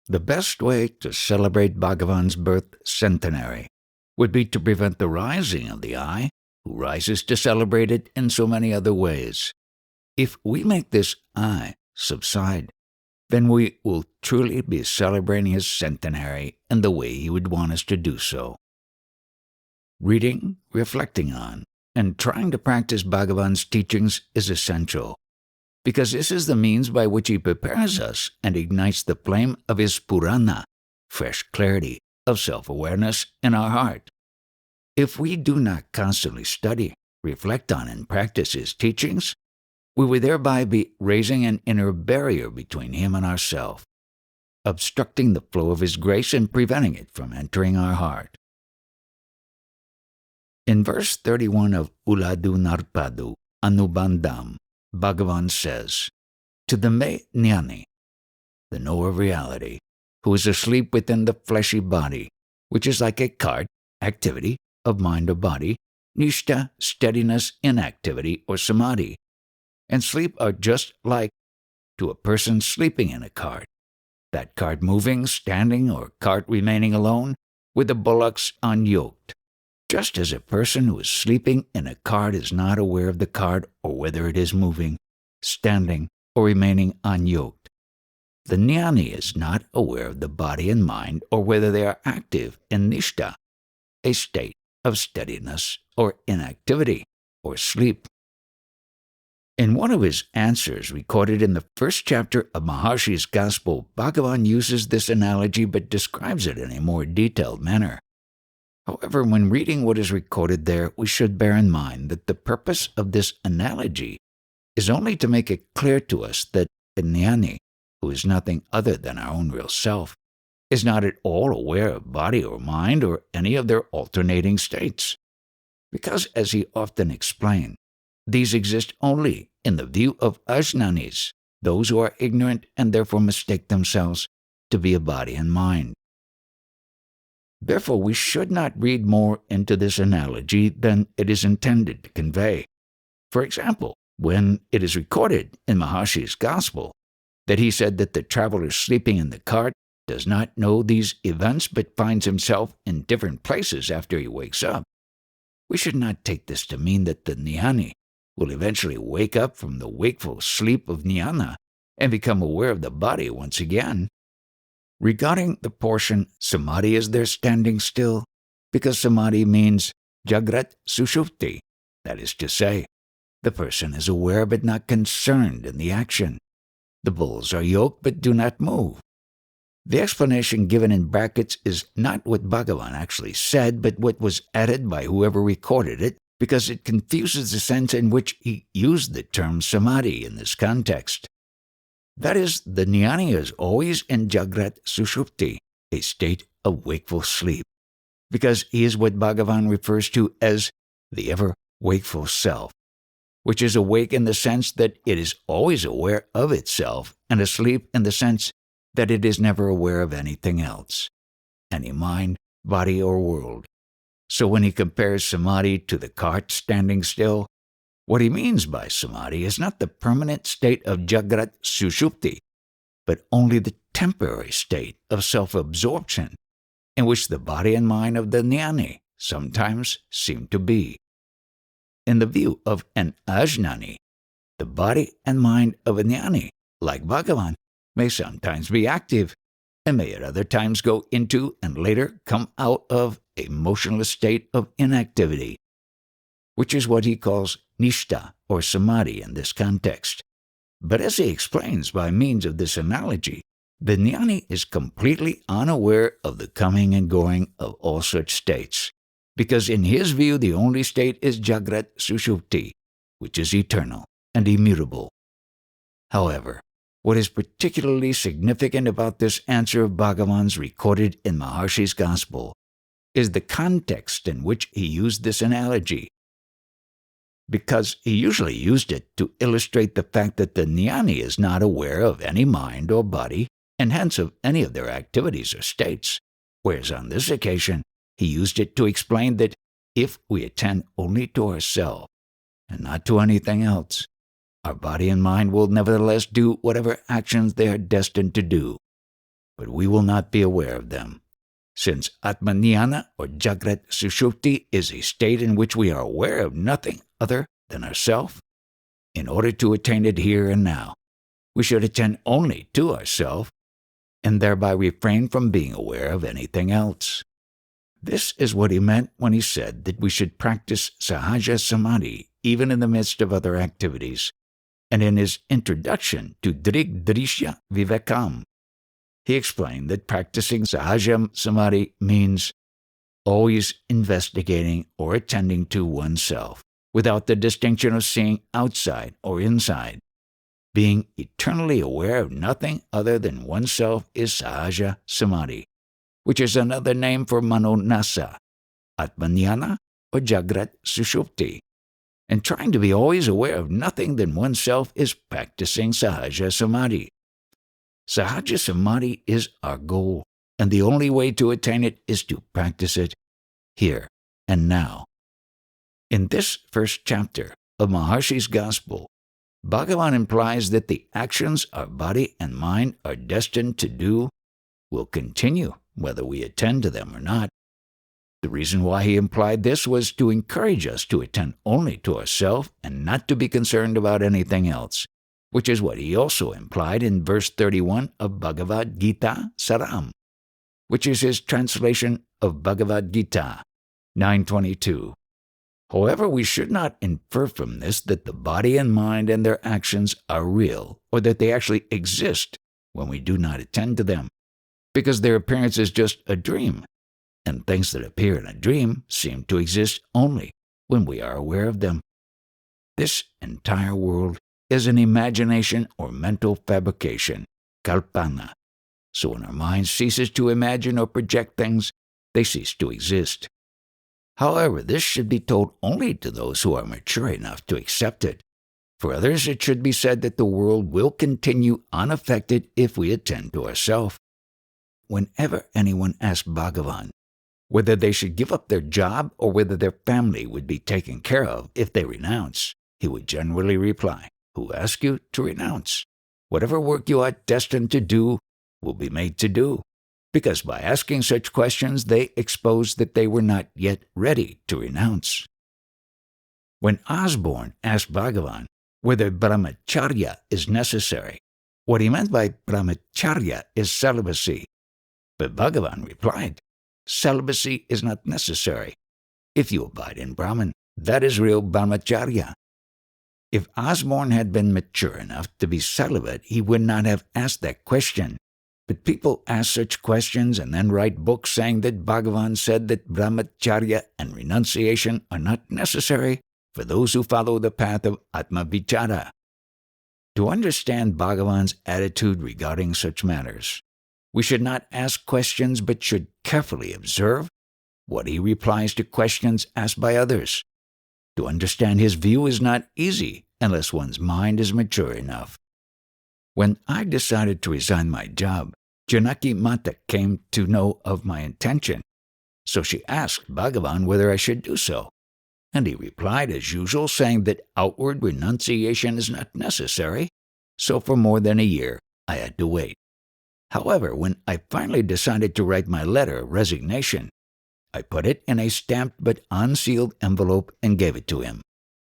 the best way to celebrate Bhagavan's birth centenary would be to prevent the rising of the I, who rises to celebrate it in so many other ways. If we make this I subside, then we will truly be celebrating his centenary in the way he would want us to do so. Reading, reflecting on, and trying to practice Bhagavan's teachings is essential, because this is the means by which he prepares us and ignites the flame of his Purana, fresh clarity of self-awareness in our heart. If we do not constantly study, reflect on, and practice his teachings, we would thereby be raising an inner barrier between him and ourselves, obstructing the flow of his grace and preventing it from entering our heart. In verse 31 of Uladu Narpadu Anubandham, Bhagavan says, "To the me jnani, the knower of reality, who is asleep within the fleshy body, which is like a cart, activity, of mind or body, nishta, steadiness, inactivity, or samadhi, and sleep are just like to a person sleeping in a cart, that cart moving, standing, or cart remaining alone, with the bullocks unyoked. Just as a person who is sleeping in a cart is not aware of the cart or whether it is moving, standing, or remaining unyoked, the jnani is not aware of the body and mind or whether they are active in nishta, a state of steadiness or inactivity or sleep." In one of his answers recorded in the first chapter of Maharshi's Gospel, Bhagavan uses this analogy but describes it in a more detailed manner. However, when reading what is recorded there, we should bear in mind that the purpose of this analogy is only to make it clear to us that the jnani, who is nothing other than our own real self, is not at all aware of body or mind or any of their alternating states. Because, as he often explained, these exist only in the view of ajnanis, those who are ignorant and therefore mistake themselves to be a body and mind. Therefore, we should not read more into this analogy than it is intended to convey. For example, when it is recorded in Maharshi's Gospel that he said that the traveler sleeping in the cart does not know these events but finds himself in different places after he wakes up, we should not take this to mean that the jnani will eventually wake up from the wakeful sleep of jnana and become aware of the body once again. Regarding the portion samadhi is there standing still, because samadhi means jagrat sushupti, that is to say, the person is aware but not concerned in the action. The bulls are yoked but do not move. The explanation given in brackets is not what Bhagavan actually said, but what was added by whoever recorded it, because it confuses the sense in which he used the term samadhi in this context. That is, the jnani is always in jagrat sushupti, a state of wakeful sleep, because he is what Bhagavan refers to as the ever-wakeful self, which is awake in the sense that it is always aware of itself, and asleep in the sense that it is never aware of anything else, any mind, body, or world. So when he compares samadhi to the cart standing still, what he means by samadhi is not the permanent state of jagrat sushupti, but only the temporary state of self-absorption, in which the body and mind of the jnani sometimes seem to be. In the view of an ajnani, the body and mind of a jnani, like Bhagavan, may sometimes be active, and may at other times go into and later come out of a motionless state of inactivity, which is what he calls nishta or samadhi in this context. But as he explains by means of this analogy, the jnani is completely unaware of the coming and going of all such states, because in his view the only state is jagrat sushupti, which is eternal and immutable. However, what is particularly significant about this answer of Bhagavan's recorded in Maharshi's Gospel is the context in which he used this analogy, because he usually used it to illustrate the fact that the jnani is not aware of any mind or body, and hence of any of their activities or states, whereas on this occasion he used it to explain that if we attend only to ourselves and not to anything else, our body and mind will nevertheless do whatever actions they are destined to do. but we will not be aware of them. Since Atmanyana or Jagrat Sushupti is a state in which we are aware of nothing other than ourself, in order to attain it here and now, we should attend only to ourself and thereby refrain from being aware of anything else. This is what he meant when he said that we should practice Sahaja Samadhi even in the midst of other activities, and in his introduction to Drig Drishya Vivekam. He explained that practicing Sahaja Samadhi means always investigating or attending to oneself, without the distinction of seeing outside or inside. Being eternally aware of nothing other than oneself is Sahaja Samadhi, which is another name for Manonasa, Atmanyana, or Jagrat Sushupti. And trying to be always aware of nothing than oneself is practicing Sahaja Samadhi. Sahaja Samadhi is our goal, and the only way to attain it is to practice it here and now. In this first chapter of Maharshi's Gospel, Bhagavan implies that the actions our body and mind are destined to do will continue whether we attend to them or not. The reason why he implied this was to encourage us to attend only to ourselves and not to be concerned about anything else, which is what he also implied in verse 31 of Bhagavad Gita Saram, which is his translation of Bhagavad Gita 9:22. However, we should not infer from this that the body and mind and their actions are real, or that they actually exist when we do not attend to them, because their appearance is just a dream, and things that appear in a dream seem to exist only when we are aware of them. This entire world is an imagination or mental fabrication, kalpana. So when our mind ceases to imagine or project things, they cease to exist. However, this should be told only to those who are mature enough to accept it. For others, it should be said that the world will continue unaffected if we attend to ourselves. Whenever anyone asks Bhagavan whether they should give up their job or whether their family would be taken care of if they renounce, he would generally reply, "Who asked you to renounce? Whatever work you are destined to do will be made to do." Because by asking such questions, they exposed that they were not yet ready to renounce. When Osborne asked Bhagavan whether brahmacharya is necessary, what he meant by brahmacharya is celibacy. But Bhagavan replied, "Celibacy is not necessary. If you abide in Brahman, that is real brahmacharya." If Osborne had been mature enough to be celibate, he would not have asked that question. But people ask such questions and then write books saying that Bhagavan said that brahmacharya and renunciation are not necessary for those who follow the path of Atma Vichara. To understand Bhagavan's attitude regarding such matters, we should not ask questions but should carefully observe what he replies to questions asked by others. To understand his view is not easy unless one's mind is mature enough. When I decided to resign my job, Janaki Mata came to know of my intention, so she asked Bhagavan whether I should do so. And he replied as usual, saying that outward renunciation is not necessary, so for more than a year I had to wait. However, when I finally decided to write my letter of resignation, I put it in a stamped but unsealed envelope and gave it to him.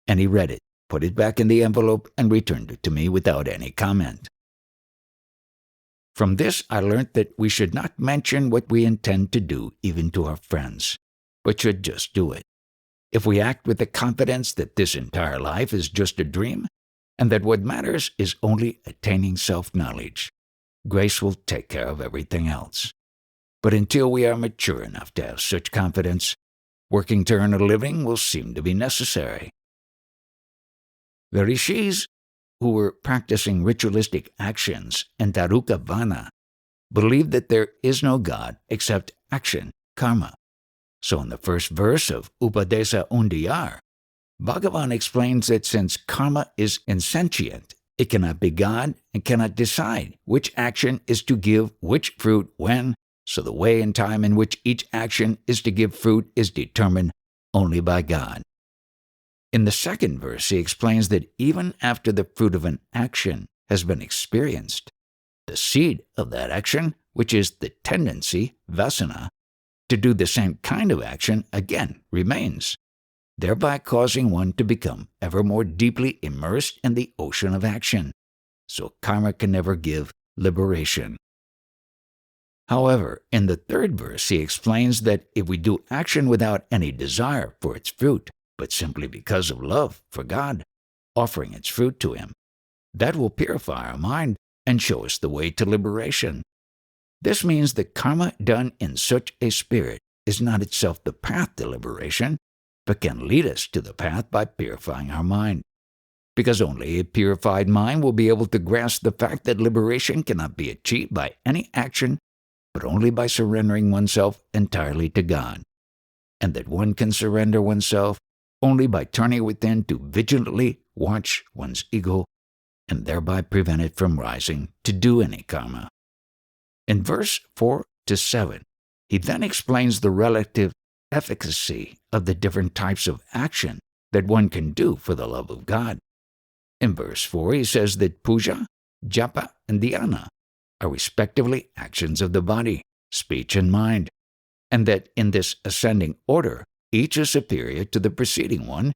And he read it, put it back in the envelope, and returned it to me without any comment. From this, I learnt that we should not mention what we intend to do even to our friends, but should just do it. If we act with the confidence that this entire life is just a dream, and that what matters is only attaining self-knowledge, grace will take care of everything else. But until we are mature enough to have such confidence, working to earn a living will seem to be necessary. The rishis who were practicing ritualistic actions in Daruka Vana believed that there is no God except action, karma. So in the first verse of Upadesa Undiyar, Bhagavan explains that since karma is insentient, it cannot be God and cannot decide which action is to give which fruit when, so the way and time in which each action is to give fruit is determined only by God. In the second verse, he explains that even after the fruit of an action has been experienced, the seed of that action, which is the tendency, vasana, to do the same kind of action again remains, thereby causing one to become ever more deeply immersed in the ocean of action. So karma can never give liberation. However, in the third verse, he explains that if we do action without any desire for its fruit, but simply because of love for God, offering its fruit to Him, that will purify our mind and show us the way to liberation. This means that karma done in such a spirit is not itself the path to liberation, but can lead us to the path by purifying our mind. Because only a purified mind will be able to grasp the fact that liberation cannot be achieved by any action, but only by surrendering oneself entirely to God, and that one can surrender oneself only by turning within to vigilantly watch one's ego and thereby prevent it from rising to do any karma. In verse 4 to 7, he then explains the relative efficacy of the different types of action that one can do for the love of God. In verse 4, he says that puja, japa, and dhyana are respectively actions of the body, speech, and mind, and that in this ascending order, each is superior to the preceding one,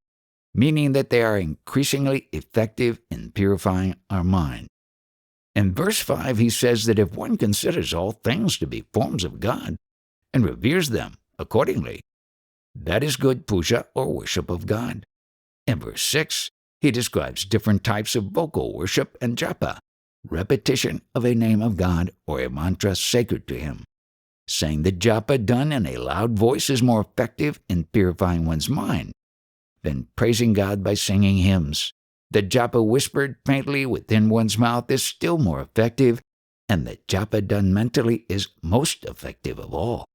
meaning that they are increasingly effective in purifying our mind. In verse 5, he says that if one considers all things to be forms of God and reveres them accordingly, that is good puja or worship of God. In verse 6, he describes different types of vocal worship and japa, repetition of a name of God or a mantra sacred to Him, saying that japa done in a loud voice is more effective in purifying one's mind than praising God by singing hymns, that japa whispered faintly within one's mouth is still more effective, and that japa done mentally is most effective of all,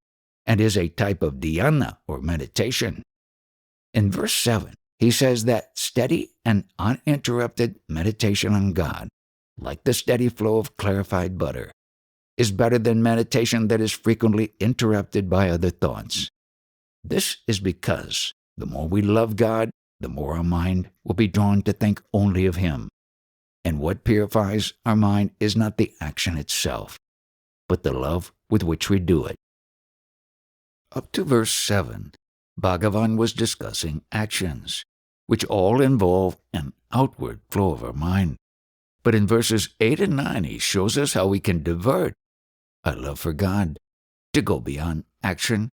and is a type of dhyana or meditation. In verse 7, he says that steady and uninterrupted meditation on God, like the steady flow of clarified butter, is better than meditation that is frequently interrupted by other thoughts. This is because the more we love God, the more our mind will be drawn to think only of Him. And what purifies our mind is not the action itself, but the love with which we do it. Up to verse 7, Bhagavan was discussing actions, which all involve an outward flow of our mind. But in verses 8 and 9, he shows us how we can divert our love for God to go beyond action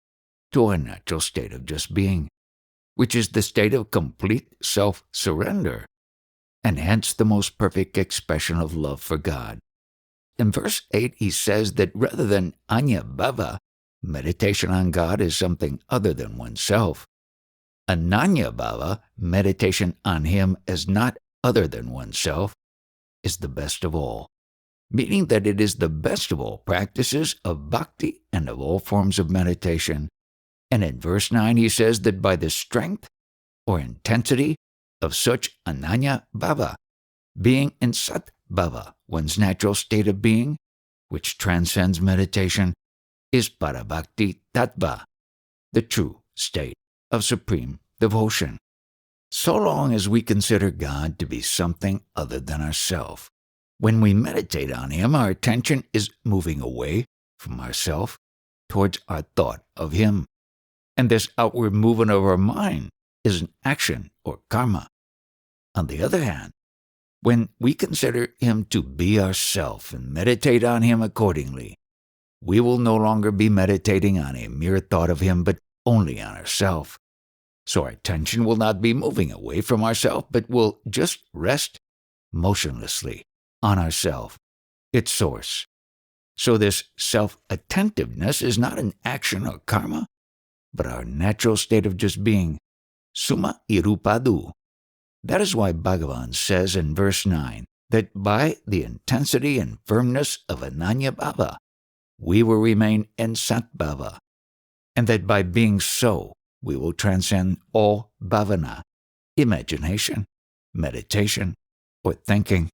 to our natural state of just being, which is the state of complete self-surrender, and hence the most perfect expression of love for God. In verse 8, he says that rather than anya bhava, meditation on God is something other than oneself. Ananya bhava, meditation on Him as not other than oneself, is the best of all, meaning that it is the best of all practices of bhakti and of all forms of meditation. And in verse 9 he says that by the strength or intensity of such ananya bhava, being in sat bhava, one's natural state of being, which transcends meditation, is parabhakti tattva, the true state of supreme devotion. So long as we consider God to be something other than ourself, when we meditate on Him, our attention is moving away from ourself towards our thought of Him. And this outward movement of our mind is an action or karma. On the other hand, when we consider Him to be ourself and meditate on Him accordingly, we will no longer be meditating on a mere thought of Him, but only on ourself. So our attention will not be moving away from ourself, but will just rest motionlessly on ourself, its source. So this self-attentiveness is not an action or karma, but our natural state of just being, summa irupadu. That is why Bhagavan says in verse 9 that by the intensity and firmness of ananya bhava, we will remain in sat bhava, and that by being so, we will transcend all bhavana, imagination, meditation, or thinking.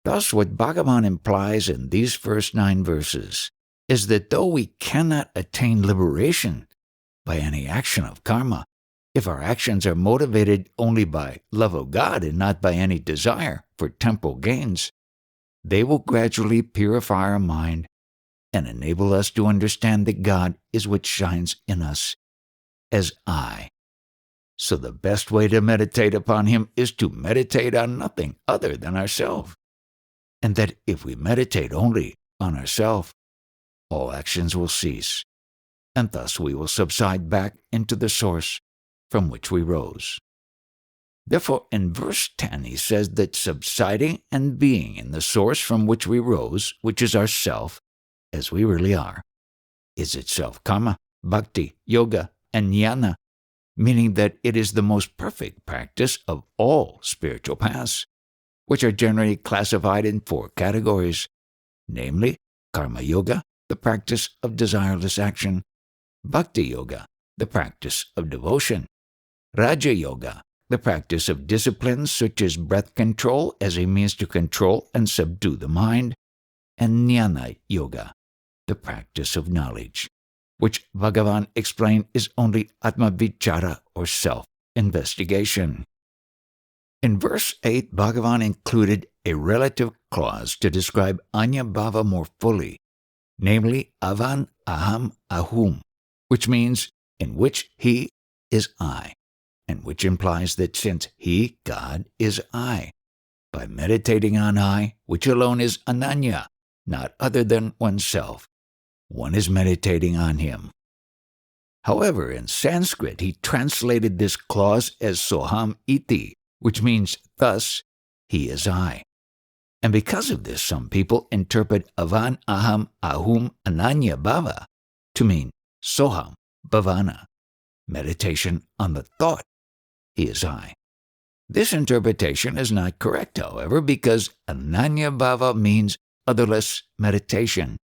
Thus, what Bhagavan implies in these first 9 verses is that though we cannot attain liberation by any action of karma, if our actions are motivated only by love of God and not by any desire for temporal gains, they will gradually purify our mind and enable us to understand that God is what shines in us as I. So the best way to meditate upon Him is to meditate on nothing other than ourselves. And that if we meditate only on ourselves, all actions will cease, and thus we will subside back into the source from which we rose. Therefore, in verse 10, he says that subsiding and being in the source from which we rose, which is ourself, as we really are, is itself karma, bhakti, yoga, and jnana, meaning that it is the most perfect practice of all spiritual paths, which are generally classified in 4 categories, namely karma yoga, the practice of desireless action; bhakti yoga, the practice of devotion; raja yoga, the practice of disciplines such as breath control as a means to control and subdue the mind; and jnana yoga, the practice of knowledge, which Bhagavan explained is only atma vichara or self-investigation. In verse 8, Bhagavan included a relative clause to describe anya bhava more fully, namely avan aham ahum, which means in which he is I, and which implies that since he, God, is I, by meditating on I, which alone is ananya, not other than oneself, one is meditating on him. However, in Sanskrit, he translated this clause as soham iti, which means thus, he is I. And because of this, some people interpret avan aham ahum ananya bhava to mean soham bhavana, meditation on the thought, he is I. This interpretation is not correct, however, because ananya bhava means otherless meditation,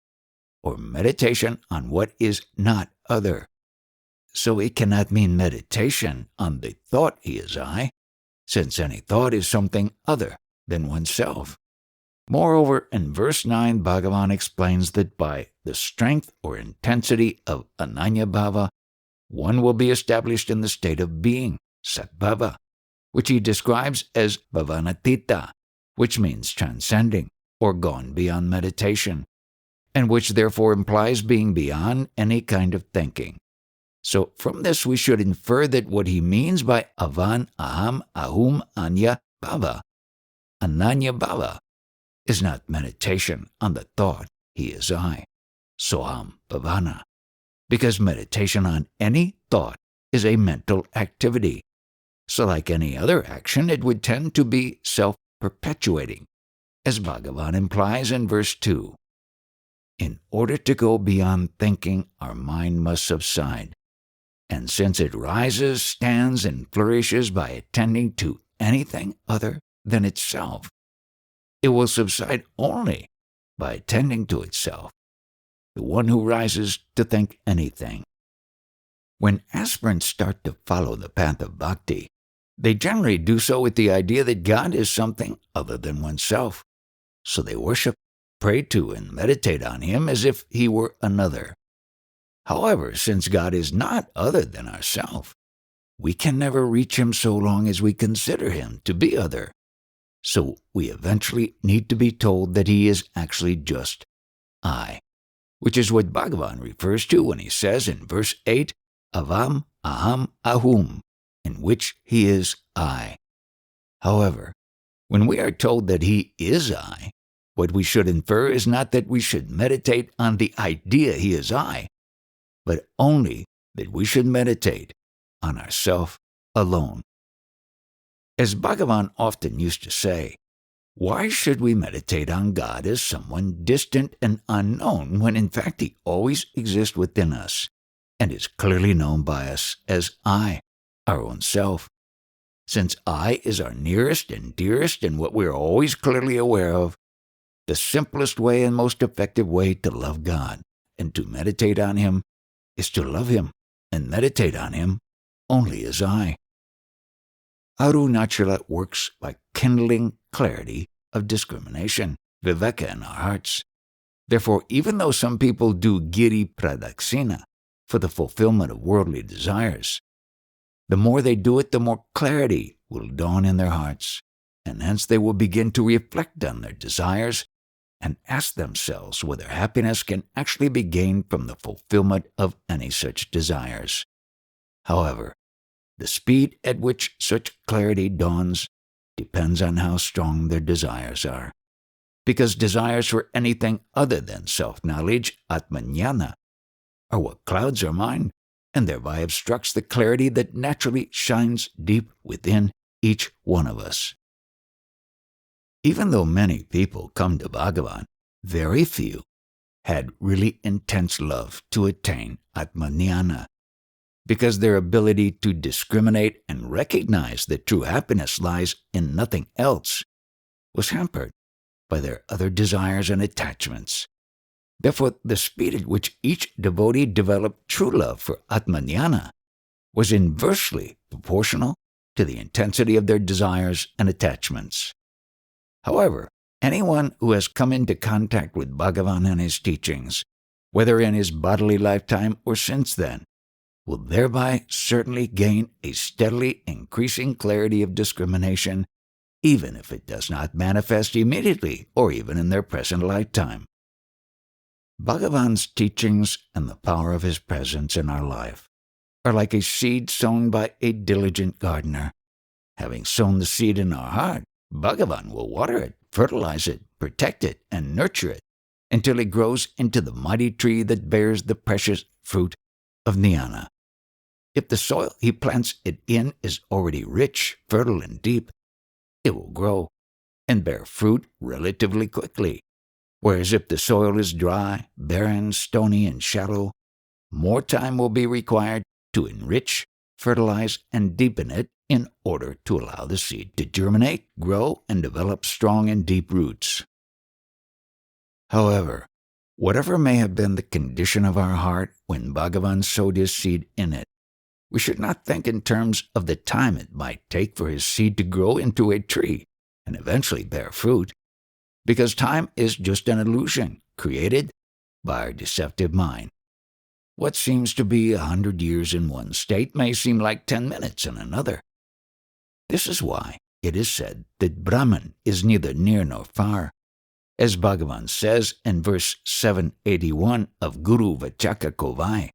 or meditation on what is not other. So it cannot mean meditation on the thought he is I, since any thought is something other than oneself. Moreover, in verse 9, Bhagavan explains that by the strength or intensity of ananya bhava, one will be established in the state of being, satbhava, which he describes as bhavanatita, which means transcending or gone beyond meditation, and which therefore implies being beyond any kind of thinking. So from this we should infer that what he means by avan aham ahum anya bhava, ananya bhava, is not meditation on the thought he is I, soham bhavana, because meditation on any thought is a mental activity. So like any other action, it would tend to be self-perpetuating, as Bhagavan implies in verse 2. In order to go beyond thinking, our mind must subside. And since it rises, stands, and flourishes by attending to anything other than itself, it will subside only by attending to itself, the one who rises to think anything. When aspirants start to follow the path of bhakti, they generally do so with the idea that God is something other than oneself. So they worship, pray to, and meditate on him as if he were another. However, since God is not other than ourself, we can never reach him so long as we consider him to be other. So we eventually need to be told that he is actually just I, which is what Bhagavan refers to when he says in verse 8, avam aham ahum, in which he is I. However, when we are told that he is I, what we should infer is not that we should meditate on the idea he is I, but only that we should meditate on ourself alone. As Bhagavan often used to say, why should we meditate on God as someone distant and unknown when in fact he always exists within us and is clearly known by us as I, our own self? Since I is our nearest and dearest and what we are always clearly aware of, the simplest way and most effective way to love God and to meditate on him is to love him and meditate on him only as I. Arunachala works by kindling clarity of discrimination, viveka, in our hearts. Therefore, even though some people do giri pradakshina for the fulfillment of worldly desires, the more they do it, the more clarity will dawn in their hearts, and hence they will begin to reflect on their desires and ask themselves whether happiness can actually be gained from the fulfillment of any such desires. However, the speed at which such clarity dawns depends on how strong their desires are, because desires for anything other than self-knowledge, atmajnana, are what clouds our mind and thereby obstructs the clarity that naturally shines deep within each one of us. Even though many people come to Bhagavan, very few had really intense love to attain atmajnana, because their ability to discriminate and recognize that true happiness lies in nothing else was hampered by their other desires and attachments. Therefore, the speed at which each devotee developed true love for atmajnana was inversely proportional to the intensity of their desires and attachments. However, anyone who has come into contact with Bhagavan and his teachings, whether in his bodily lifetime or since then, will thereby certainly gain a steadily increasing clarity of discrimination, even if it does not manifest immediately or even in their present lifetime. Bhagavan's teachings and the power of his presence in our life are like a seed sown by a diligent gardener. Having sown the seed in our heart, Bhagavan will water it, fertilize it, protect it, and nurture it until it grows into the mighty tree that bears the precious fruit of jnana. If the soil he plants it in is already rich, fertile, and deep, it will grow and bear fruit relatively quickly. Whereas if the soil is dry, barren, stony, and shallow, more time will be required to enrich, fertilize, and deepen it in order to allow the seed to germinate, grow, and develop strong and deep roots. However, whatever may have been the condition of our heart when Bhagavan sowed his seed in it, we should not think in terms of the time it might take for his seed to grow into a tree and eventually bear fruit, because time is just an illusion created by our deceptive mind. What seems to be 100 years in one state may seem like 10 minutes in another. This is why it is said that Brahman is neither near nor far, as Bhagavan says in verse 781 of Guru Vachaka Kovai,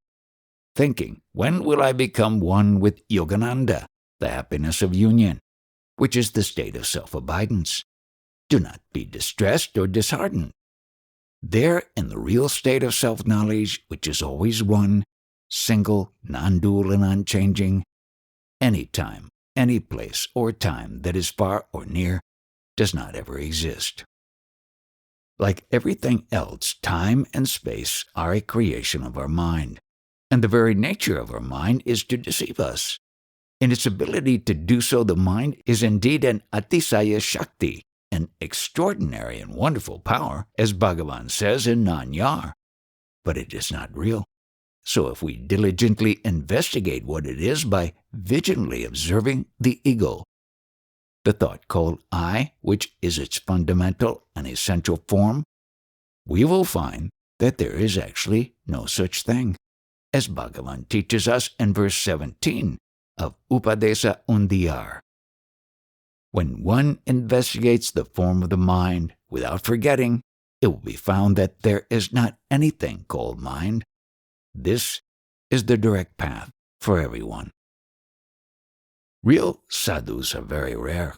thinking, when will I become one with Yogananda, the happiness of union, which is the state of self-abidance? Do not be distressed or disheartened. There, in the real state of self-knowledge, which is always one, single, non-dual, and unchanging, any time, any place, or time that is far or near does not ever exist. Like everything else, time and space are a creation of our mind, and the very nature of our mind is to deceive us. In its ability to do so, the mind is indeed an atisaya shakti, an extraordinary and wonderful power, as Bhagavan says in Nanyar. But it is not real. So if we diligently investigate what it is by vigilantly observing the ego, the thought called I, which is its fundamental and essential form, we will find that there is actually no such thing, as Bhagavan teaches us in verse 17 of Upadesa Undiyar. When one investigates the form of the mind without forgetting, it will be found that there is not anything called mind. This is the direct path for everyone. Real sadhus are very rare.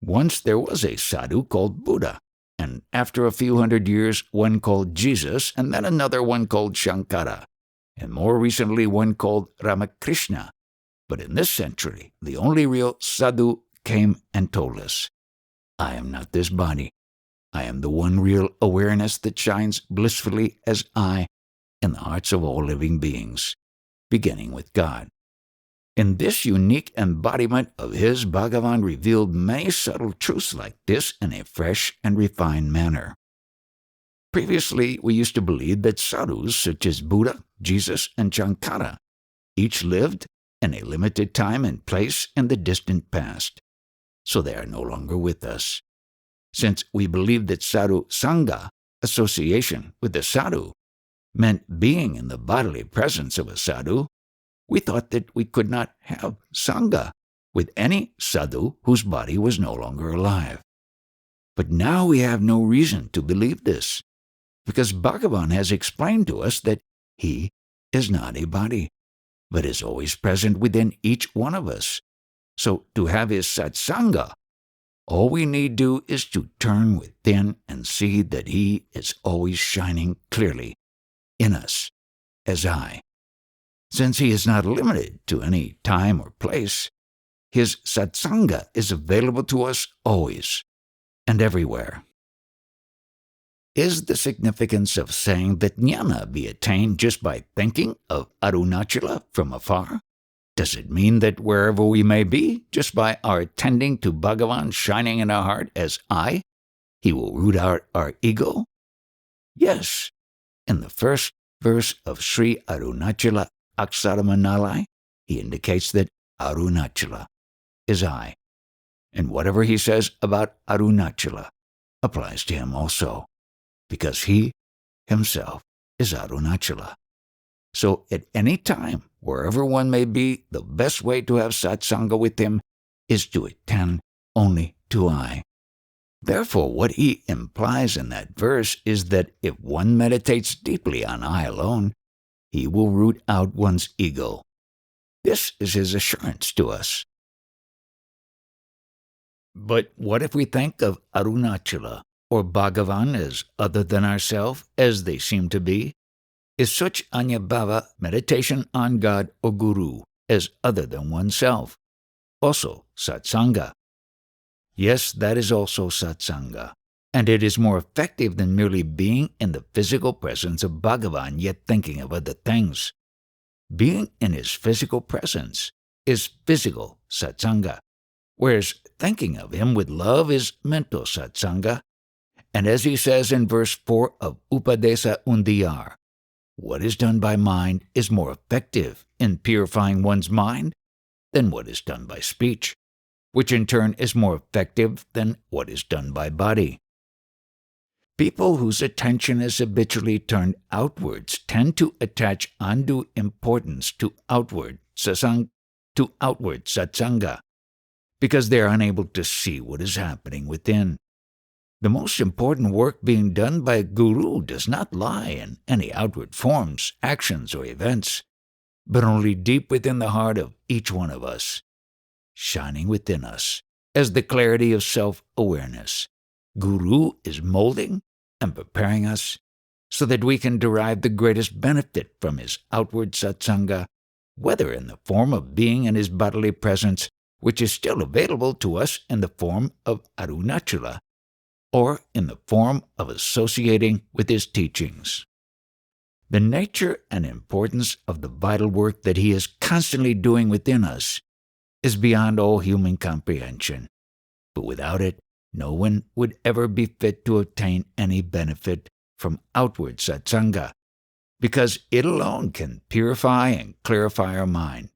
Once there was a sadhu called Buddha, and after a few hundred years one called Jesus, and then another one called Shankara, and more recently one called Ramakrishna. But in this century, the only real sadhu came and told us, I am not this body. I am the one real awareness that shines blissfully as I in the hearts of all living beings, beginning with God. In this unique embodiment of his, Bhagavan revealed many subtle truths like this in a fresh and refined manner. Previously, we used to believe that sadhus such as Buddha, Jesus, and Shankara each lived in a limited time and place in the distant past, so they are no longer with us. Since we believed that sadhu sangha, association with the sadhu, meant being in the bodily presence of a sadhu, we thought that we could not have sangha with any sadhu whose body was no longer alive. But now we have no reason to believe this, because Bhagavan has explained to us that he is not a body, but is always present within each one of us. So to have his satsanga, all we need do is to turn within and see that he is always shining clearly in us as I. Since he is not limited to any time or place, his satsanga is available to us always and everywhere. Is the significance of saying that jnana be attained just by thinking of Arunachala from afar? Does it mean that wherever we may be, just by our attending to Bhagavan shining in our heart as I, he will root out our ego? Yes. In the first verse of Sri Arunachala Aksaramanalai, he indicates that Arunachala is I. And whatever he says about Arunachala applies to him also, because he himself is Arunachala. So at any time, wherever one may be, the best way to have satsanga with him is to attend only to I. Therefore, what he implies in that verse is that if one meditates deeply on I alone, he will root out one's ego. This is his assurance to us. But what if we think of Arunachala or Bhagavan as other than ourselves, as they seem to be? Is such anyabhava meditation on God or Guru as other than oneself also satsanga? Yes, that is also satsanga, and it is more effective than merely being in the physical presence of Bhagavan yet thinking of other things. Being in his physical presence is physical satsanga, whereas thinking of him with love is mental satsanga. And as he says in verse 4 of Upadesa Undiyar, what is done by mind is more effective in purifying one's mind than what is done by speech, which in turn is more effective than what is done by body. People whose attention is habitually turned outwards tend to attach undue importance to outward satsanga, because they are unable to see what is happening within. The most important work being done by a guru does not lie in any outward forms, actions, or events, but only deep within the heart of each one of us, shining within us as the clarity of self-awareness. Guru is molding and preparing us so that we can derive the greatest benefit from his outward satsanga, whether in the form of being in his bodily presence, which is still available to us in the form of Arunachala, or in the form of associating with his teachings. The nature and importance of the vital work that he is constantly doing within us is beyond all human comprehension, but without it, no one would ever be fit to obtain any benefit from outward satsanga, because it alone can purify and clarify our mind,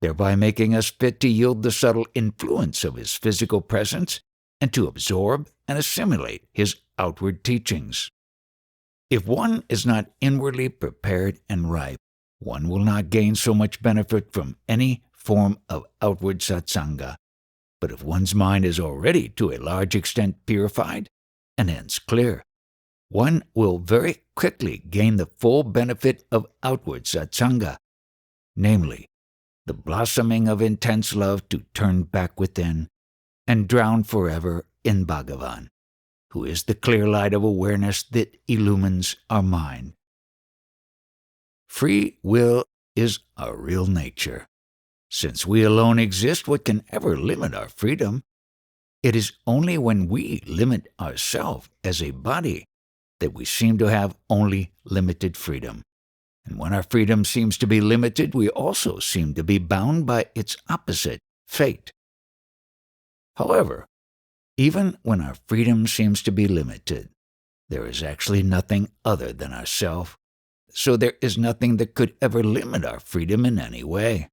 thereby making us fit to yield the subtle influence of his physical presence and to absorb and assimilate his outward teachings. If one is not inwardly prepared and ripe, one will not gain so much benefit from any form of outward satsanga. But if one's mind is already to a large extent purified, and hence clear, one will very quickly gain the full benefit of outward satsanga, namely, the blossoming of intense love to turn back within and drown forever in Bhagavan, who is the clear light of awareness that illumines our mind. Free will is our real nature. Since we alone exist, what can ever limit our freedom? It is only when we limit ourselves as a body that we seem to have only limited freedom. And when our freedom seems to be limited, we also seem to be bound by its opposite, fate. However, even when our freedom seems to be limited, there is actually nothing other than ourself, so there is nothing that could ever limit our freedom in any way.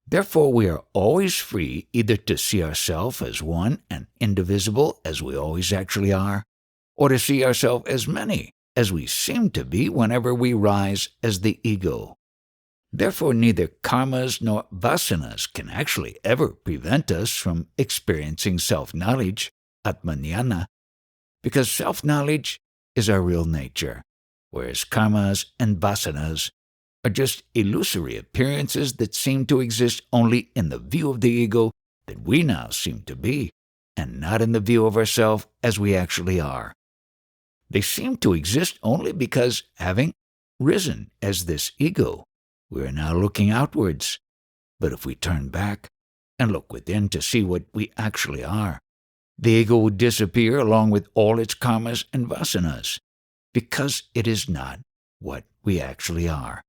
Therefore, we are always free either to see ourselves as one and indivisible as we always actually are, or to see ourselves as many as we seem to be whenever we rise as the ego. Therefore, neither karmas nor vasanas can actually ever prevent us from experiencing self-knowledge, atmanyana, because self-knowledge is our real nature, whereas karmas and vasanas are just illusory appearances that seem to exist only in the view of the ego that we now seem to be, and not in the view of ourselves as we actually are. They seem to exist only because, having risen as this ego, we are now looking outwards. But if we turn back and look within to see what we actually are, the ego will disappear along with all its karmas and vasanas, because it is not what we actually are.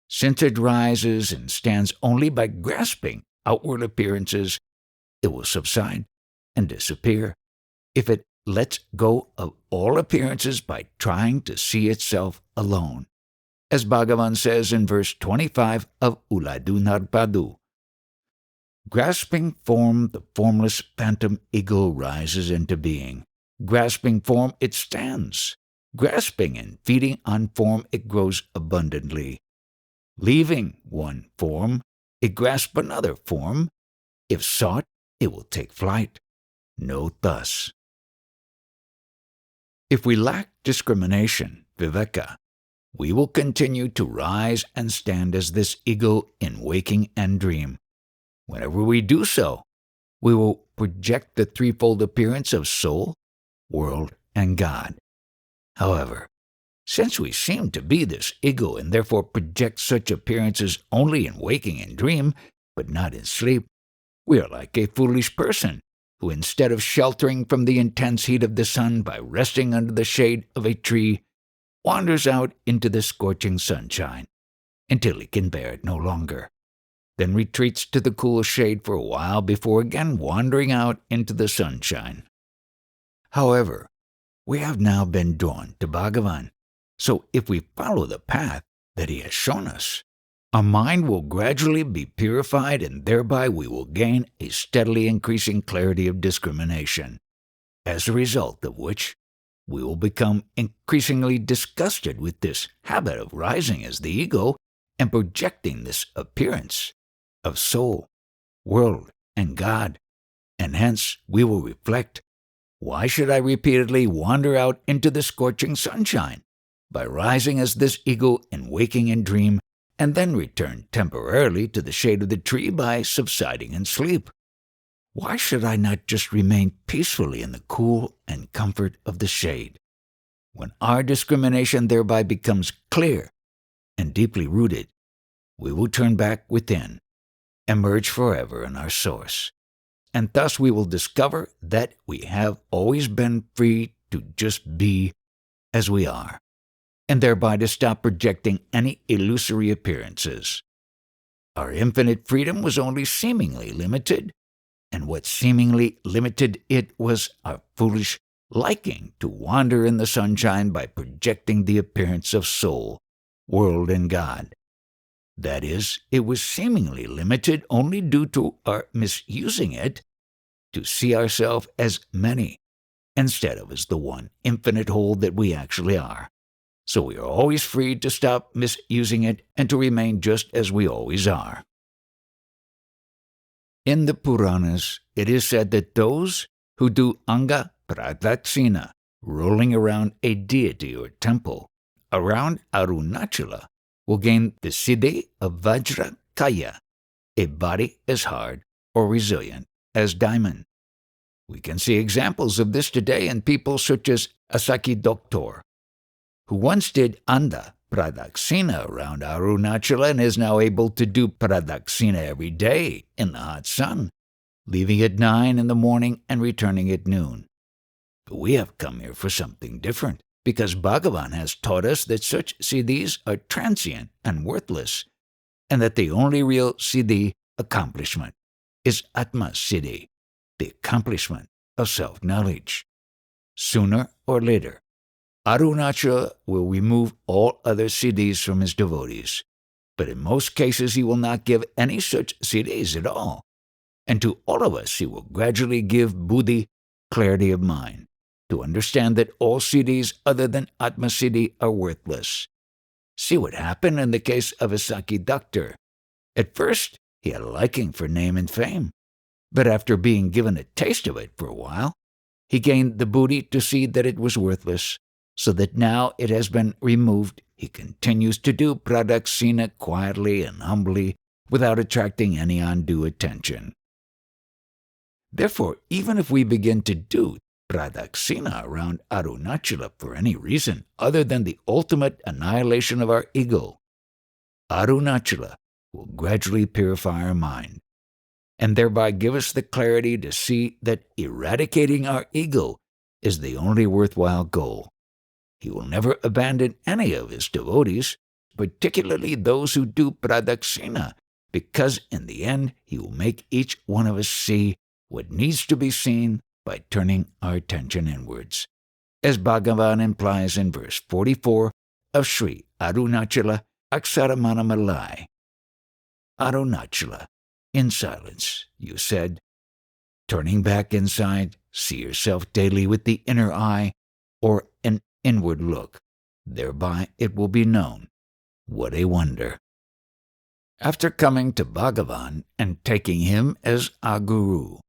Since it rises and stands only by grasping outward appearances, it will subside and disappear if it lets go of all appearances by trying to see itself alone. As Bhagavan says in verse 25 of Uladu Narpadu, grasping form, the formless phantom ego rises into being. Grasping form, it stands. Grasping and feeding on form, it grows abundantly. Leaving one form, it grasps another form. If sought, it will take flight. Note thus. If we lack discrimination, viveka, we will continue to rise and stand as this ego in waking and dream. Whenever we do so, we will project the threefold appearance of soul, world, and God. However, since we seem to be this ego and therefore project such appearances only in waking and dream, but not in sleep, we are like a foolish person who, instead of sheltering from the intense heat of the sun by resting under the shade of a tree, wanders out into the scorching sunshine until he can bear it no longer, then retreats to the cool shade for a while before again wandering out into the sunshine. However, we have now been drawn to Bhagavan, so if we follow the path that he has shown us, our mind will gradually be purified, and thereby we will gain a steadily increasing clarity of discrimination, as a result of which we will become increasingly disgusted with this habit of rising as the ego and projecting this appearance of soul, world, and God, and hence we will reflect, why should I repeatedly wander out into the scorching sunshine by rising as this ego in waking and dream, and then return temporarily to the shade of the tree by subsiding in sleep? Why should I not just remain peacefully in the cool and comfort of the shade? When our discrimination thereby becomes clear and deeply rooted, we will turn back within, emerge forever in our source, and thus we will discover that we have always been free to just be as we are, and thereby to stop projecting any illusory appearances. Our infinite freedom was only seemingly limited, and what seemingly limited it was our foolish liking to wander in the sunshine by projecting the appearance of soul, world, and God. That is, it was seemingly limited only due to our misusing it to see ourselves as many, instead of as the one infinite whole that we actually are. So we are always free to stop misusing it and to remain just as we always are. In the Puranas, it is said that those who do anga pradakshina, rolling around a deity or temple, around Arunachala, will gain the siddhi of Vajrakaya, a body as hard or resilient as diamond. We can see examples of this today in people such as Asaki Doctor, who once did Anda Pradakshina around Arunachala and is now able to do Pradakshina every day in the hot sun, leaving at 9 in the morning and returning at noon. But we have come here for something different, because Bhagavan has taught us that such siddhis are transient and worthless, and that the only real siddhi accomplishment is Atma Siddhi, the accomplishment of self-knowledge. Sooner or later, Arunachala will remove all other siddhis from his devotees, but in most cases he will not give any such siddhis at all, and to all of us he will gradually give buddhi, clarity of mind, to understand that all siddhis other than Atma Siddhi are worthless. See what happened in the case of Asaki Doctor. At first, he had a liking for name and fame, but after being given a taste of it for a while, He gained the booty to see that it was worthless, so that now it has been removed. He continues to do pradaksina quietly and humbly without attracting any undue attention. Therefore, even if we begin to do pradaksina around Arunachala for any reason other than the ultimate annihilation of our ego, Arunachala will gradually purify our mind, and thereby give us the clarity to see that eradicating our ego is the only worthwhile goal. He will never abandon any of his devotees, particularly those who do pradaksina, because in the end he will make each one of us see what needs to be seen by turning our attention inwards, as Bhagavan implies in verse 44 of Sri Arunachala Aksaramana Malai. Arunachala, in silence, you said, turning back inside, see yourself daily with the inner eye, or an inward look. Thereby it will be known. What a wonder! After coming to Bhagavan and taking him as our guru,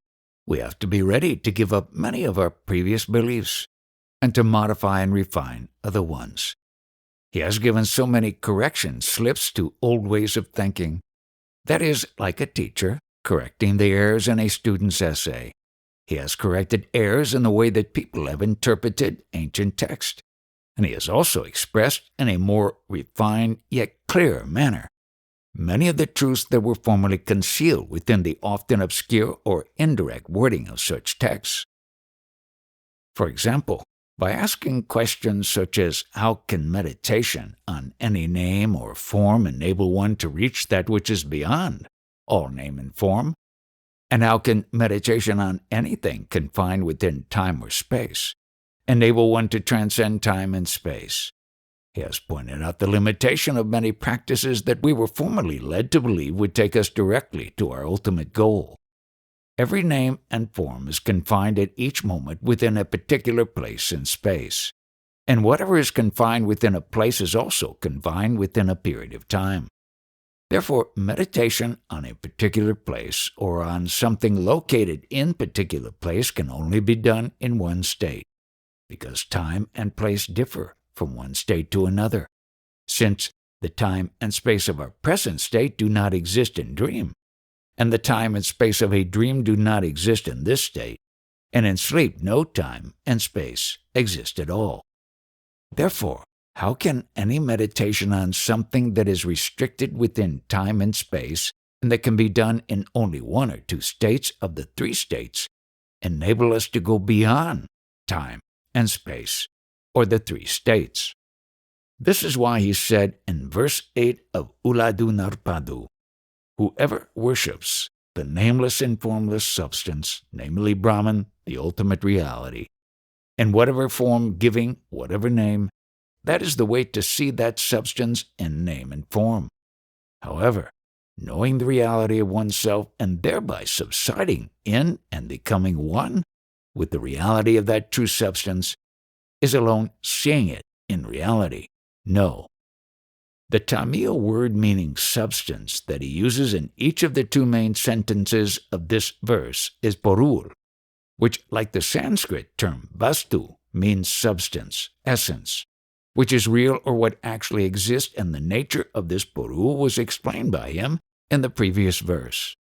we have to be ready to give up many of our previous beliefs and to modify and refine other ones. He has given so many correction slips to old ways of thinking. That is, like a teacher correcting the errors in a student's essay. He has corrected errors in the way that people have interpreted ancient text, and he has also expressed in a more refined yet clear manner many of the truths that were formerly concealed within the often obscure or indirect wording of such texts. For example, by asking questions such as how can meditation on any name or form enable one to reach that which is beyond all name and form, and how can meditation on anything confined within time or space enable one to transcend time and space, he has pointed out the limitation of many practices that we were formerly led to believe would take us directly to our ultimate goal. Every name and form is confined at each moment within a particular place in space, and whatever is confined within a place is also confined within a period of time. Therefore, meditation on a particular place or on something located in a particular place can only be done in one state, because time and place differ from one state to another, since the time and space of our present state do not exist in dream, and the time and space of a dream do not exist in this state, and in sleep no time and space exist at all. Therefore, how can any meditation on something that is restricted within time and space, and that can be done in only one or two states of the three states, enable us to go beyond time and space, or the three states? This is why he said in verse 8 of Uladu Narpadu, whoever worships the nameless and formless substance, namely Brahman, the ultimate reality, in whatever form giving whatever name, that is the way to see that substance in name and form. However, knowing the reality of oneself and thereby subsiding in and becoming one with the reality of that true substance is alone seeing it in reality. No. The Tamil word meaning substance that he uses in each of the two main sentences of this verse is porul, which, like the Sanskrit term vastu, means substance, essence, which is real or what actually exists, and the nature of this porul was explained by him in the previous verse.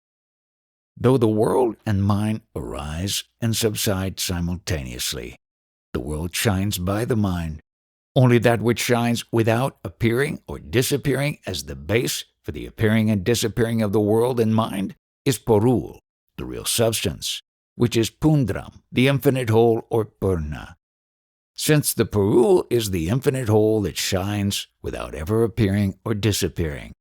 Though the world and mind arise and subside simultaneously, the world shines by the mind. Only that which shines without appearing or disappearing as the base for the appearing and disappearing of the world and mind is porul, the real substance, which is pundram, the infinite whole or purna. Since the porul is the infinite whole that shines without ever appearing or disappearing,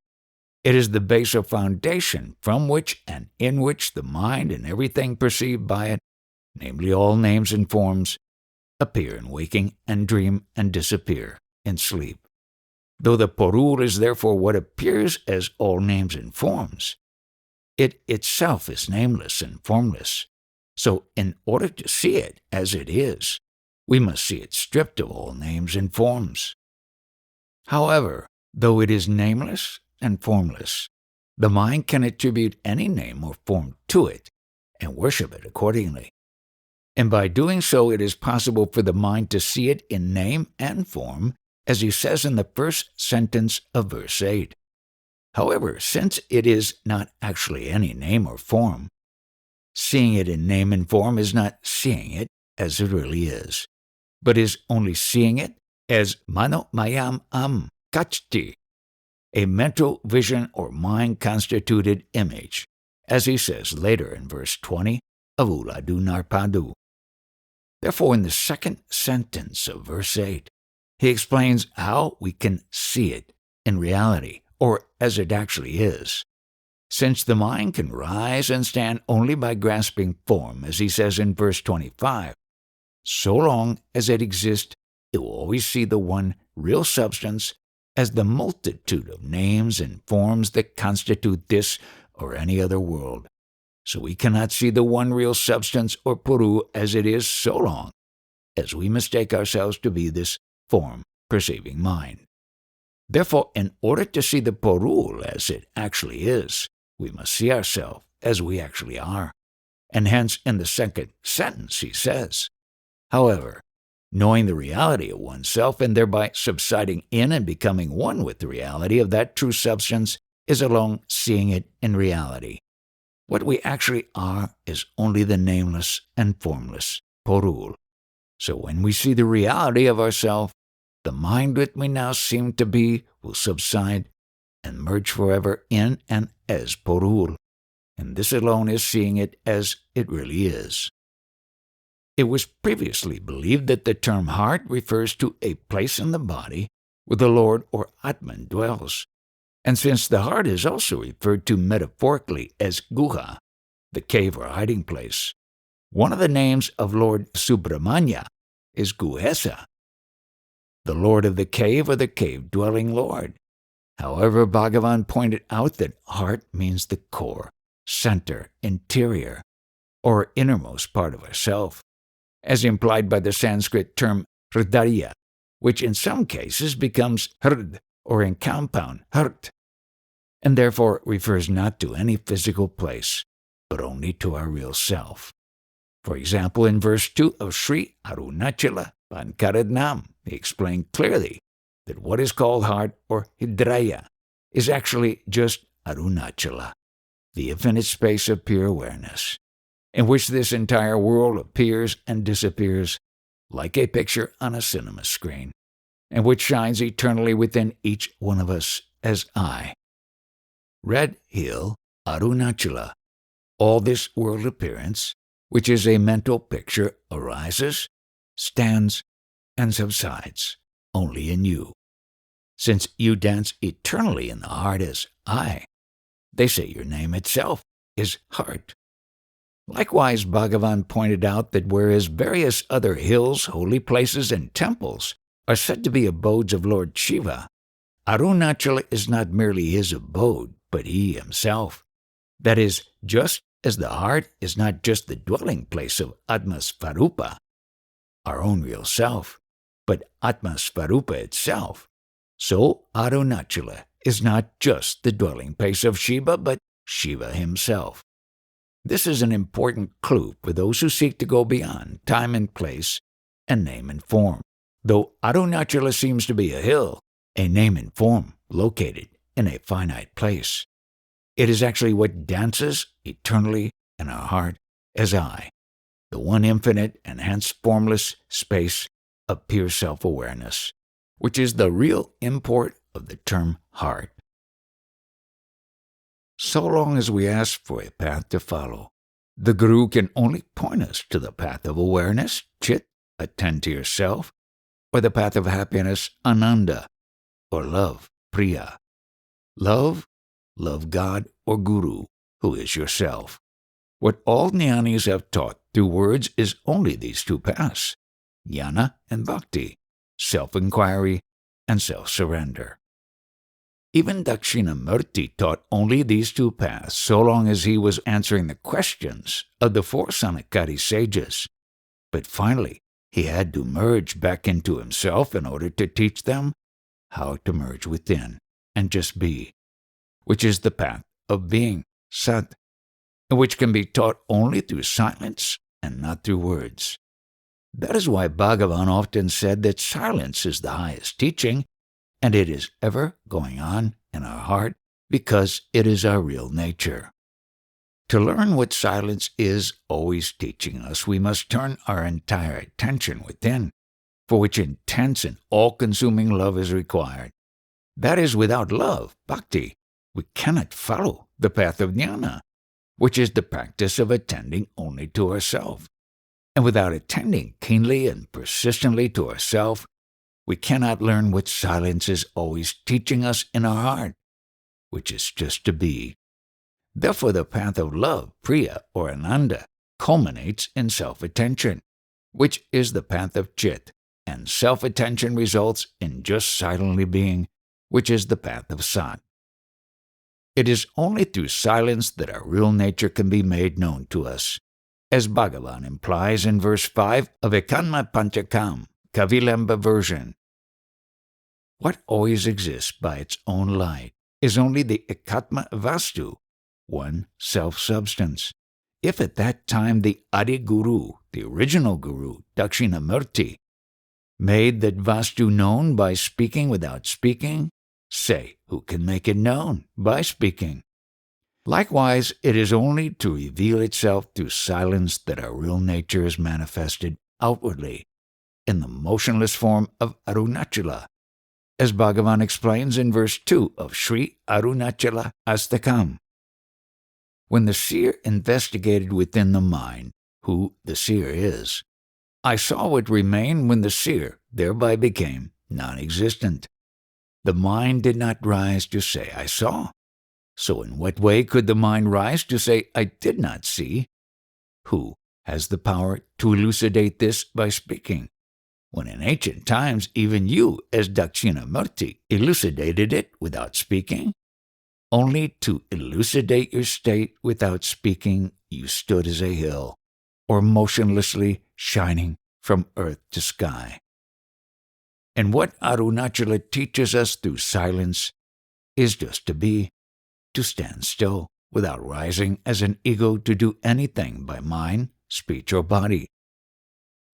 it is the base or foundation from which and in which the mind and everything perceived by it, namely all names and forms, appear in waking and dream and disappear in sleep. Though the porul is therefore what appears as all names and forms, it itself is nameless and formless. So in order to see it as it is, we must see it stripped of all names and forms. However, though it is nameless and formless, the mind can attribute any name or form to it and worship it accordingly. And by doing so, it is possible for the mind to see it in name and form, as he says in the first sentence of verse 8. However, since it is not actually any name or form, seeing it in name and form is not seeing it as it really is, but is only seeing it as mano mayam kachti, a mental vision or mind-constituted image, as he says later in verse 20 of Uladu Narpadu. Therefore, in the second sentence of verse 8, he explains how we can see it in reality, or as it actually is. Since the mind can rise and stand only by grasping form, as he says in verse 25, so long as it exists, it will always see the one real substance as the multitude of names and forms that constitute this or any other world. So we cannot see the one real substance or puru as it is so long as we mistake ourselves to be this form-perceiving mind. Therefore, in order to see the purul as it actually is, we must see ourselves as we actually are. And hence, in the second sentence, he says, however, knowing the reality of oneself and thereby subsiding in and becoming one with the reality of that true substance is alone seeing it in reality. What we actually are is only the nameless and formless purul. So when we see the reality of ourself, the mind that we now seem to be will subside and merge forever in and as purul. And this alone is seeing it as it really is. It was previously believed that the term heart refers to a place in the body where the Lord or Atman dwells. And since the heart is also referred to metaphorically as guha, the cave or hiding place, one of the names of Lord Subramanya is Guhesa, the Lord of the cave or the cave-dwelling Lord. However, Bhagavan pointed out that heart means the core, center, interior, or innermost part of ourself, as implied by the Sanskrit term hridaya, which in some cases becomes hrd, or in compound hrt, and therefore refers not to any physical place, but only to our real self. For example, in verse 2 of Sri Arunachala Pankaradnam, he explained clearly that what is called heart or hridaya is actually just Arunachala, the infinite space of pure awareness, in which this entire world appears and disappears like a picture on a cinema screen, and which shines eternally within each one of us as I. Red Hill, Arunachala, all this world appearance, which is a mental picture, arises, stands, and subsides only in you. Since you dance eternally in the heart as I, they say your name itself is heart. Likewise, Bhagavan pointed out that whereas various other hills, holy places, and temples are said to be abodes of Lord Shiva, Arunachala is not merely his abode, but he himself. That is, just as the heart is not just the dwelling place of Atmasvarupa, our own real self, but Atmasvarupa itself, so Arunachala is not just the dwelling place of Shiva, but Shiva himself. This is an important clue for those who seek to go beyond time and place and name and form. Though Arunachala seems to be a hill, a name and form located in a finite place, it is actually what dances eternally in our heart as I, the one infinite and hence formless space of pure self-awareness, which is the real import of the term heart. So long as we ask for a path to follow, the Guru can only point us to the path of awareness, chit, attend to yourself, or the path of happiness, ananda, or love, priya. Love God or Guru, who is yourself. What all jnanis have taught through words is only these two paths, jnana and bhakti, self-inquiry and self-surrender. Even Dakshinamurti taught only these two paths so long as he was answering the questions of the four Sanakari sages. But finally, he had to merge back into himself in order to teach them how to merge within and just be, which is the path of being, Sat, and which can be taught only through silence and not through words. That is why Bhagavan often said that silence is the highest teaching, and it is ever going on in our heart because it is our real nature. To learn what silence is always teaching us, we must turn our entire attention within, for which intense and all-consuming love is required. That is, without love, bhakti, we cannot follow the path of jnana, which is the practice of attending only to ourselves. And without attending keenly and persistently to ourselves, we cannot learn what silence is always teaching us in our heart, which is just to be. Therefore, the path of love, priya or ananda, culminates in self-attention, which is the path of chit, and self-attention results in just silently being, which is the path of sat. It is only through silence that our real nature can be made known to us, as Bhagavan implies in verse 5 of Ekanma Panchakam, Kavilamba version. What always exists by its own light is only the Ekatma Vastu, one self-substance. If at that time the Adi Guru, the original Guru, Dakshinamurti, made that Vastu known by speaking without speaking, say, who can make it known by speaking? Likewise, it is only to reveal itself through silence that our real nature is manifested outwardly, in the motionless form of Arunachala, as Bhagavan explains in verse 2 of Sri Arunachala Astakam. When the seer investigated within the mind who the seer is, I saw what remained when the seer thereby became non-existent. The mind did not rise to say, I saw. So in what way could the mind rise to say, I did not see? Who has the power to elucidate this by speaking, when in ancient times even you, as Dakshinamurti, elucidated it without speaking? Only to elucidate your state without speaking, you stood as a hill, or motionlessly shining from earth to sky. And what Arunachala teaches us through silence is just to be, to stand still, without rising as an ego to do anything by mind, speech, or body.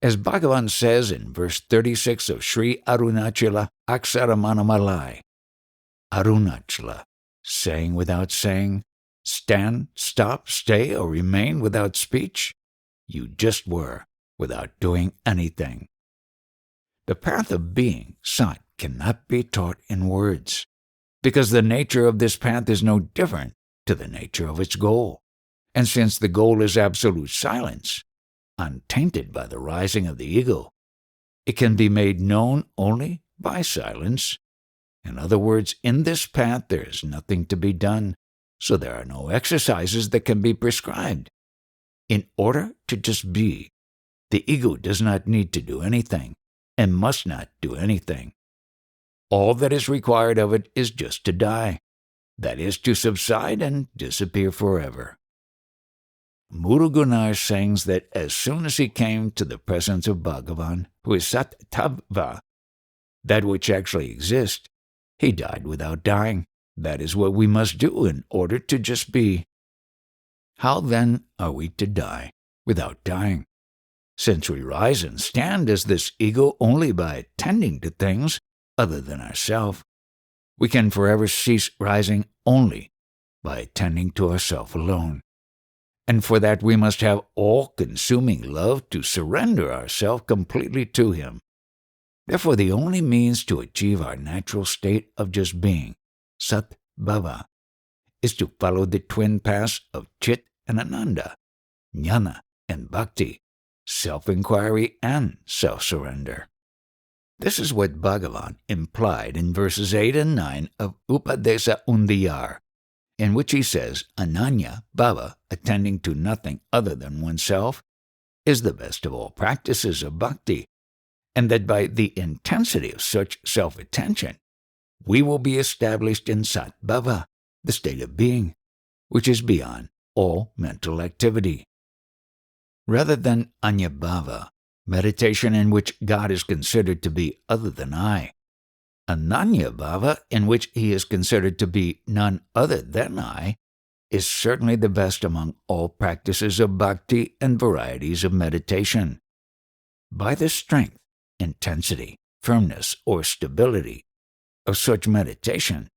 As Bhagavan says in verse 36 of Sri Arunachala Aksaramana Malai, Arunachala, saying without saying, stand, stop, stay, or remain without speech, you just were, without doing anything. The path of being, sat, cannot be taught in words, because the nature of this path is no different to the nature of its goal. And since the goal is absolute silence, untainted by the rising of the ego, it can be made known only by silence. In other words, in this path there is nothing to be done, so there are no exercises that can be prescribed. In order to just be, the ego does not need to do anything, and must not do anything. All that is required of it is just to die, that is, to subside and disappear forever. Muruganar sings that as soon as he came to the presence of Bhagavan, who is Sat Tattva, that which actually exists, he died without dying. That is what we must do in order to just be. How then are we to die without dying? Since we rise and stand as this ego only by attending to things other than ourself, we can forever cease rising only by attending to ourself alone. And for that we must have all-consuming love to surrender ourself completely to Him. Therefore, the only means to achieve our natural state of just being, Sat Bhava, is to follow the twin paths of Chit and Ananda, Jnana and Bhakti, self-inquiry and self-surrender. This is what Bhagavan implied in verses 8 and 9 of Upadesa Undiyar, in which he says Ananya Bhava, attending to nothing other than oneself, is the best of all practices of bhakti, and that by the intensity of such self-attention, we will be established in Sat Bhava, the state of being, which is beyond all mental activity. Rather than Anya Bhava, meditation in which God is considered to be other than I, Ananya Bhava, in which He is considered to be none other than I, is certainly the best among all practices of bhakti and varieties of meditation. By the strength, intensity, firmness, or stability of such meditation,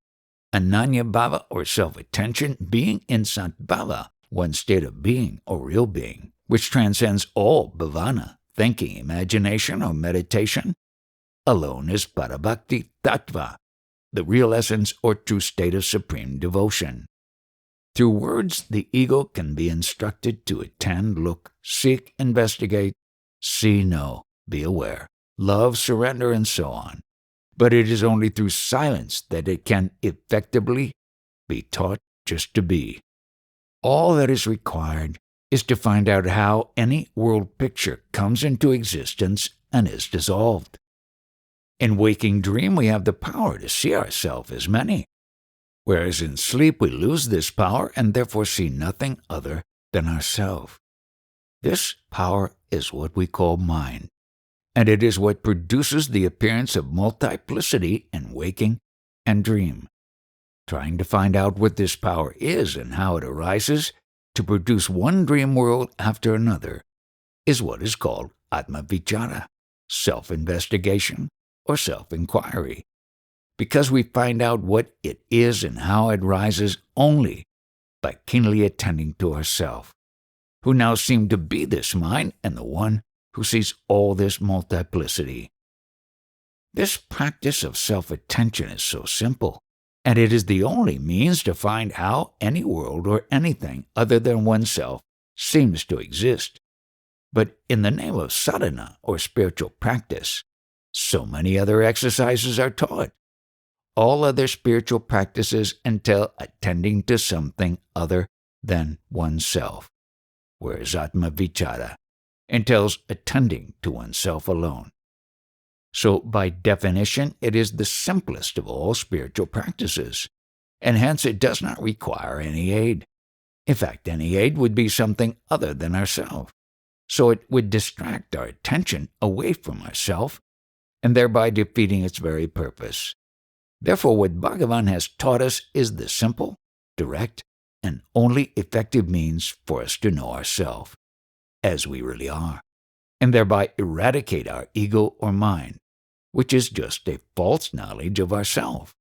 Ananya Bhava or self-attention, being in Satbhava, one state of being or real being, which transcends all bhavana, thinking, imagination, or meditation, alone is Parabhakti Tattva, the real essence or true state of supreme devotion. Through words, the ego can be instructed to attend, look, seek, investigate, see, know, be aware, love, surrender, and so on. But it is only through silence that it can effectively be taught just to be. All that is required is to find out how any world picture comes into existence and is dissolved. In waking dream, we have the power to see ourselves as many, whereas in sleep we lose this power and therefore see nothing other than ourselves. This power is what we call mind, and it is what produces the appearance of multiplicity in waking and dream. Trying to find out what this power is and how it arises to produce one dream world after another is what is called Atma Vichara, self-investigation or self-inquiry, because we find out what it is and how it rises only by keenly attending to ourself, who now seem to be this mind and the one who sees all this multiplicity. This practice of self-attention is so simple, and it is the only means to find how any world or anything other than oneself seems to exist. But in the name of sadhana or spiritual practice, so many other exercises are taught. All other spiritual practices entail attending to something other than oneself, whereas Atma Vichara entails attending to oneself alone. So, by definition, it is the simplest of all spiritual practices, and hence it does not require any aid. In fact, any aid would be something other than ourselves, so it would distract our attention away from ourselves, and thereby defeating its very purpose. Therefore, what Bhagavan has taught us is the simple, direct, and only effective means for us to know ourselves, as we really are, and thereby eradicate our ego or mind, which is just a false knowledge of ourself.